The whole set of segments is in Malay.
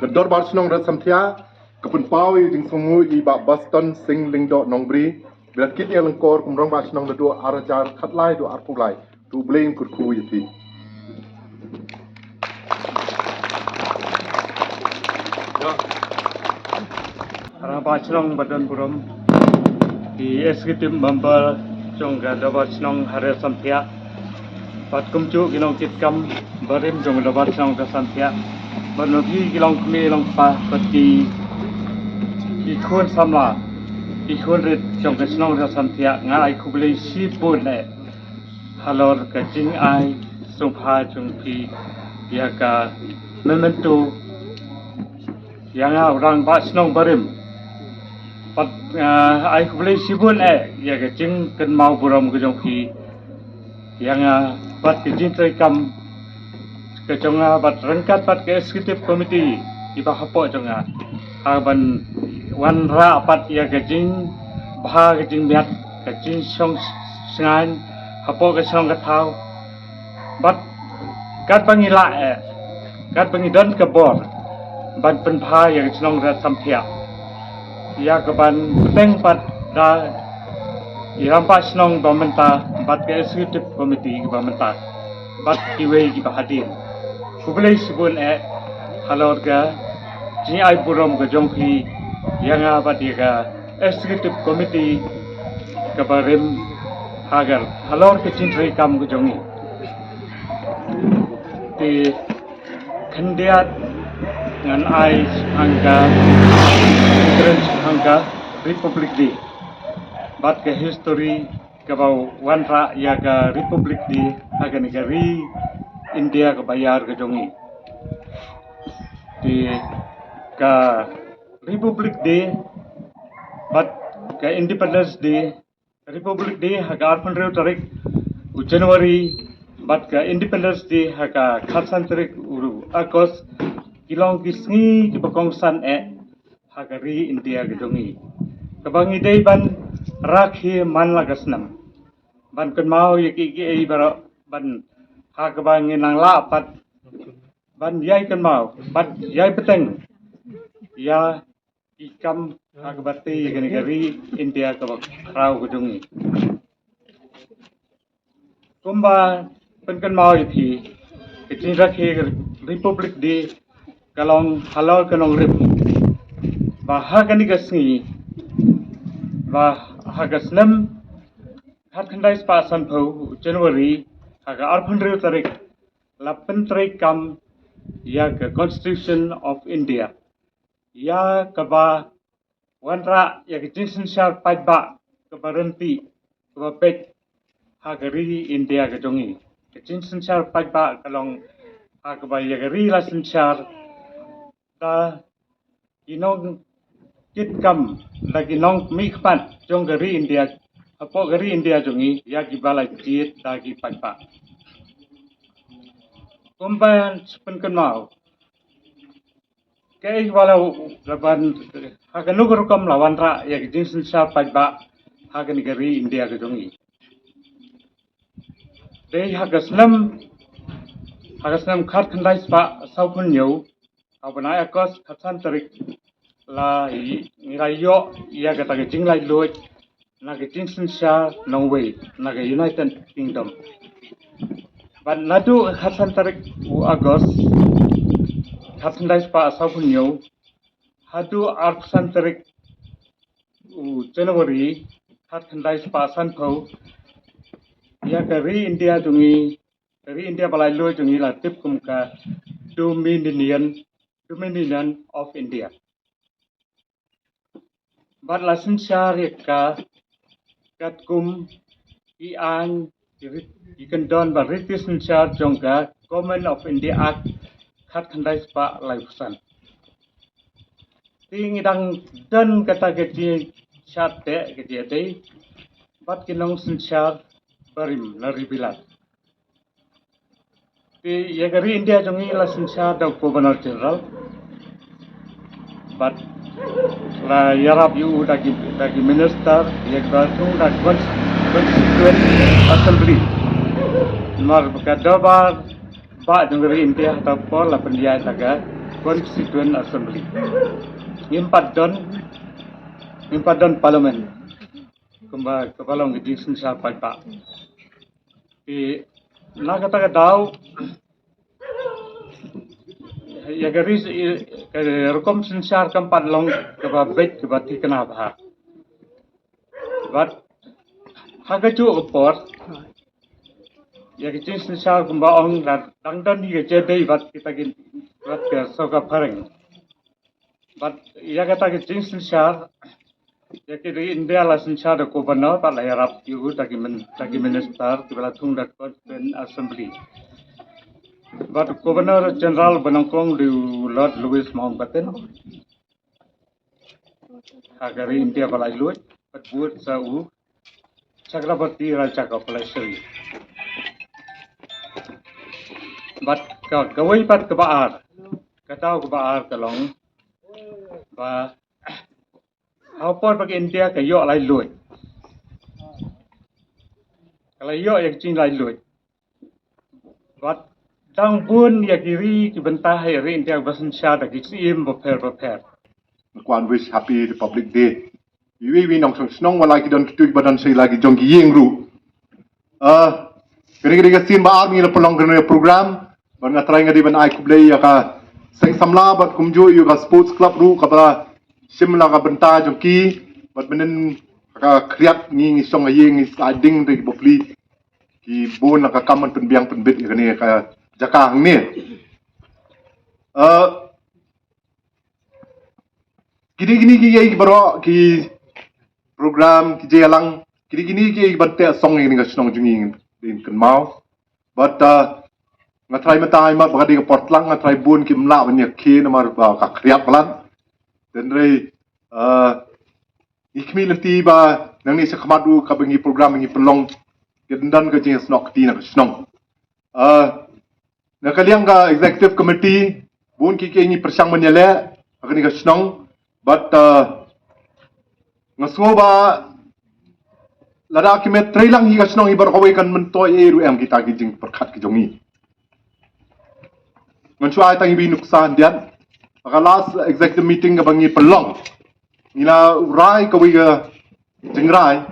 Dorbar Shnong Riatsamthiah kapun pau jing sungu I ba Boston sing lingdo nongbri bila kit yang lengkor kumrong ba Shnong do arajar khatlai do arpulai tu blame kurku yiti. Dorbar Shnong Badan Burom di executive member jong Dorbar Shnong Riatsamthiah pat kumcu ginong kitkam barim jong Dorbar Shnong Riatsamthiah banogi gilong kmi long pa pati ikon samla ikon ret jong Shnong Riatsamthiah ngai kubli si pun halor ka jing ai sumpa jong pi ya ka memento yang orang ba Shnong barim pat ai kubli si pun ya ka jing kan mau buram ke jong pi yang pat ke jing trai kam ke jonga bat rangkat pat ke executive committee iba hapo jonga haban wan ra pat ya ke jing bha ke jing miat ke jing song sngan hapo ke song ka thau bat kat bangila kat bangidon ke bor ban pen bha ya ke Shnong Riatsamthiah ya ke ban teng pat da irampa Shnong bamenta bat ke executive committee bamenta bat kiwe ki bahadir kubelai sibun halor ga jing ai burom ga jongpi yang abat ga executive committee ka barim hagar halor ke cintrai kam ga jongi di kandiat ngan ai angka angka republik di bat ke history ka bau wanra ya ga republik di haga negari India ke bayar ke jongi di ka Republic Day bat ka Independence Day Republic Day haga 8 tarik Januari bat ka Independence Day haga 4 tarik Agos kilong kisngi ki bakongsan haga ri India ke jongi kabangi day ban Rakhe man laga snem ban kan mau yaki ki bara ban hakabangin ang lapat ban yai kan mau ban yai peteng ya ikam hakabati negari India ka rau kujungi kumba pen kan mau ithi itin Rakhe republic di kalong halal kanong rip ba hakani kasngi ba hagasnem hatkandai spa sanpho January haga 8 tarik 8 tarik kam ya ke Constitution of India ya kaba wanra ya ke jinsen syar pajba ke berhenti ke pet hagari India ke jongi ke jinsen syar pajba kalong hagaba ya ke ri lasen syar ta inong kit kam lagi nong mikpat jong gari India apo gari India jongi ya ki balai jit dagi pajba kumbayan sepen kenal kei walau laban haga nugur kam lawan ra ya jinsen sha pajba haga negari India ke jongi dei haga snem khat khandai spa saupun yo abana akos khatsan tarik la ngirayo ya ga tage jinglai loi naga jinsen sha Norway naga United Kingdom ban nadu khatsan tarik Agos khatandai spa sapunyo hadu arsan tarik January khatandai spa sanpho ya kari India balai lo jungi la tip kum ka Dominion of India bat lasin syar ka kat kum ian ikan don ba ritisan syar jongka Government of India Act khat khandai spa laifusan ting dang dan kata kecil syat te kecil te bat kinong sin syar barim lari bilat ti ya gari India jongi la sin syar da Governor General bat la yarab yu dagi minister ya batung da constituent assembly mar ka Dorbar ba jong gari India ta por la pendiai taga Constituent Assembly. Empat don Parlimen. Kepalong di Sensyar Pak. Di nak kata tahu ya garis rekom Sensyar keempat long kebabek kebati kenapa? But hagacu upor ya kecil Sensyar kembaong dan di kejadian bat kita gin bat ke soka pareng. But ya kata kecil Sensyar ya kiri India lah Sensyar de Governor tak lah harap juga tagi minister di bawah tung dak Constituent Assembly. But Governor General Benangkong di Lord Louis Mountbatten agar India balai luat buat sau Chakrabarti Raja Kapalesri. But kawai pat kebaar katau kebaar kalong ba apa bagi India kayo lai luat. Kalau yo yang cing lai luat. But Tang pun ya kiri kibentah hari India Sensyar dah kisim berper. Kwan wish happy Republic Day. Iwi nong shnong wala ki don tuik badan sei lagi jong ki yeng ru. Kiri sin ba army la pelong kena program ban ngatrai ngadi ban ai kublei ya ka seng samla bat kumju yu ka sports club ru ka ba simla ka benta jong ki bat benen ka kriat ni song yeng sliding de bopli ki bon ka kaman penbiang penbit ni ka Jakang ni, gini baru ki program ki jalang, gini bante song ini kat senang junging din kenmau, but ngatrai mata ima bagadi ke portlang ngatrai bun ki mla banyak ki namar ka kriap balan, dan rei ikmi nanti ba nang ni sekamadu ka bengi program bengi pelong kedendan ke jenis nok ti nak senang. Nakaliang ka executive committee bun ki ini persang menyele akan ka senang but ngasungo ba lada ki met trailang hi ka senang ibar kawai kan mentoy ru em kita ki jing perkat ki jongi ngansuai tang ibi nuksan dian aka last executive meeting ka bangi pelong ila rai kawai ka jingrai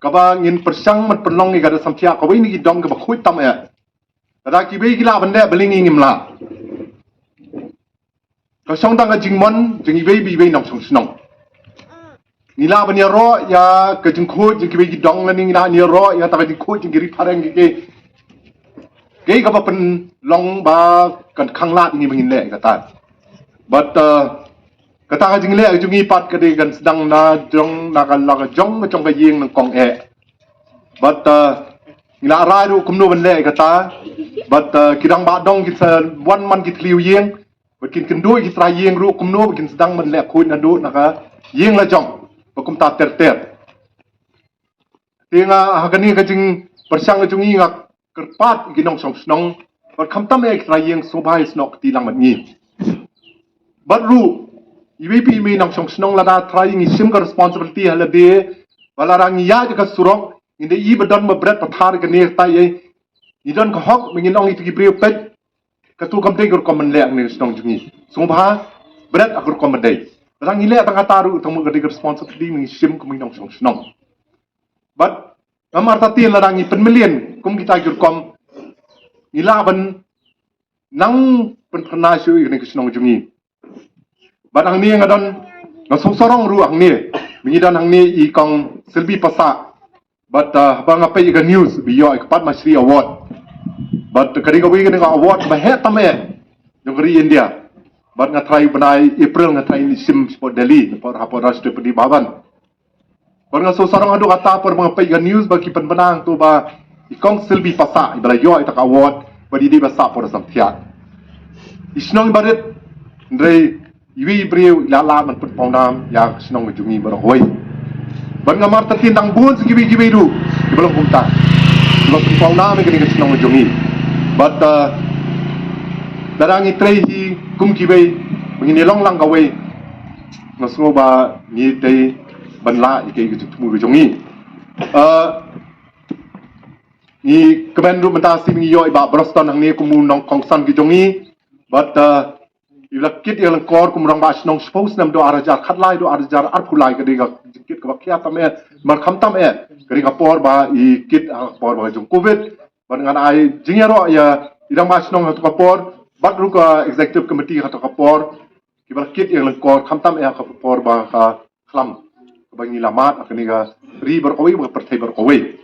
kaba ngin persang mat pelong ni ka samthia kawai ni ki dong ka bakhui tam ya Ada kibai gila benda belingi ngimla. Kasong tang jingmon jing ibai bibai nong song snong. Nila banya ro ya ke jingko jing kibai gidong lani nila ni ro ya ta jingko jing giri pareng ge. Ge ka pen long ba kan khanglat ngi bengin le kata. But kata ka jing le jungi pat ka de kan sedang na jong na kan la ka jong ka yeng nang kong e. But nila ra ru kumno ben le kata. But kirang badong kita one man kita liu yeng, bikin kendua kita yeng ru kumno bikin sedang menlek kuin adu naka yeng la jong, bakum ta ter. Tinga hagani kajing persang kajungi ngak kerpat ginong song snong, but kamtam kita yeng sobai snok tilang matngi. But ru, IWP mi nong song snong lada trying isim ka responsibility halade, balarang iya jika surok, inde I badan mebret pathar gani tay Idon ka hok menginong itu gibriu pet katu kamdeng gur komen le ang snong jungi sungba berat akur komen dei rang ile tang ataru tang gadi responsibility mengi sim kum minong song snong but amar tati la rangi pen million kum kita gur kom ilaban nang pen kena syu ini snong jungi but ang ni ngadon ngasong sorong ru ang ni mengidan ang ni I kong selbi pasa but bang apa iga news biyo ikpat masri award but kadi ka wing nga award ba het tame jongri India but nga try banai April nga try ni sim sport Delhi por hapor Rashtrapati Bhavan por nga so sarang adu kata por mga paiga news ba ki panbanang to ba ikong silbi pasa ibala yo ita ka award ba di ba sa por samthia isnong barit ndrei iwi breu lala man put paunam ya snong jungi bar hoy ban nga marta tindang bun gibi ru ibala kumta lo paunam kini ka snong jungi but darang itrei hi kum kibai mengini long lang kawai ngasungo ba ni tei banla ikai gitu mu jongi ni kemenru mentasi mengiyo iba broston hang ni kumu nong kongsan ki jongi but Ila kit yang kor kumrang ba Shnong suppose nam do arajar khatlai do arajar arphulai ka diga kit ka khya tam e mar kham tam e kari ka por ba I kit por ba jong covid ban ngan ai jingero ya idang ba Shnong hat ka por bat ru ka executive committee hat ka por ki ba kit yang kor kham tam e ka por ba ka khlam ba ni Lama akani ga ri ber kowi ba perthai ber kowi